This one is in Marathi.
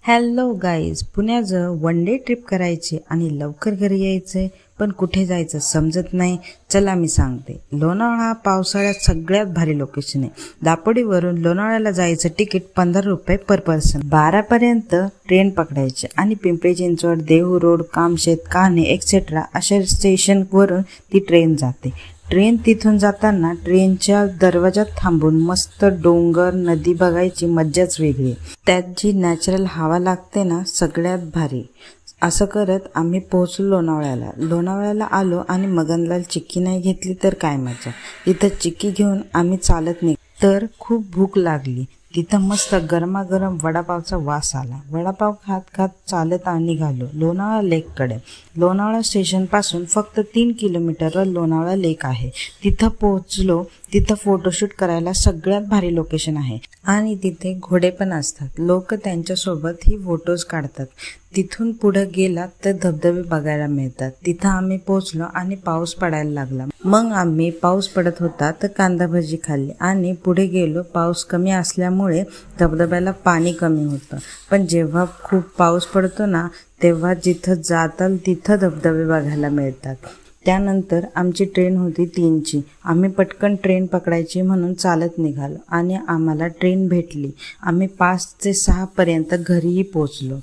हॅलो गाईज, पुण्याजवळ वन डे ट्रिप करायची आणि लवकर घरी यायचंय, पण कुठे जायचं समजत नाही. चला मी सांगते. लोणावळा हा पावसाळ्यात सगळ्यात भारी लोकेशन आहे. दापोडीवरून लोणावळ्याला जायचं तिकीट 15 रुपये पर पर्सन. 12 पर्यंत ट्रेन पकडायची आणि पिंपरी चिंचवड, देहू रोड, कामशेत, कान्हे एक्सेट्रा अशा स्टेशनवरून ती ट्रेन जाते. ट्रेन तिथून जाताना ट्रेनच्या दरवाजात थांबून मस्त डोंगर, नदी बघायची मज्जाच वेगळी. त्यात जी नॅचरल हवा लागते ना, सगळ्यात भारी. असं करत आम्ही पोहोचलो लोणावळ्याला आलो आणि मगनलाल चिक्की नाही घेतली तर काय मजा. तिथं चिक्की घेऊन आम्ही चालत निघ तर खूप भूक लागली. तिथं मस्त गरमागरम वडापावचा वास आला. वडापाव खात खात चालत निघालो लोणावळा लेककडे. लोणावळा स्टेशनपासून फक्त 3 किलोमीटरवर लोणावळा लेक आहे. तिथं पोहोचलो. तिथं फोटोशूट करायला सगळ्यात भारी लोकेशन आहे आणि तिथे घोडे पण असतात. लोक त्यांच्यासोबत ही फोटोज काढतात. तिथून पुढे गेलात तर धबधबे बघायला मिळतात. तिथं आम्ही पोहोचलो आणि पाऊस पडायला लागला. मग आम्ही पाऊस पडत होता तर कांदा भजी खाल्ली आणि पुढे गेलो. पाऊस कमी असल्यामुळे धबधब्याला पाणी कमी होतं, पण जेव्हा खूप पाऊस पडतो ना, तेव्हा जिथं जाताल तिथं धबधबे बघायला मिळतात. त्यानंतर आमची ट्रेन होती 3ची. आम्ही पटकन ट्रेन पकडायची म्हणून चालत निघालो आणि आम्हाला ट्रेन भेटली. आम्ही 5 ते 6 पर्यंत घरीही पोहोचलो.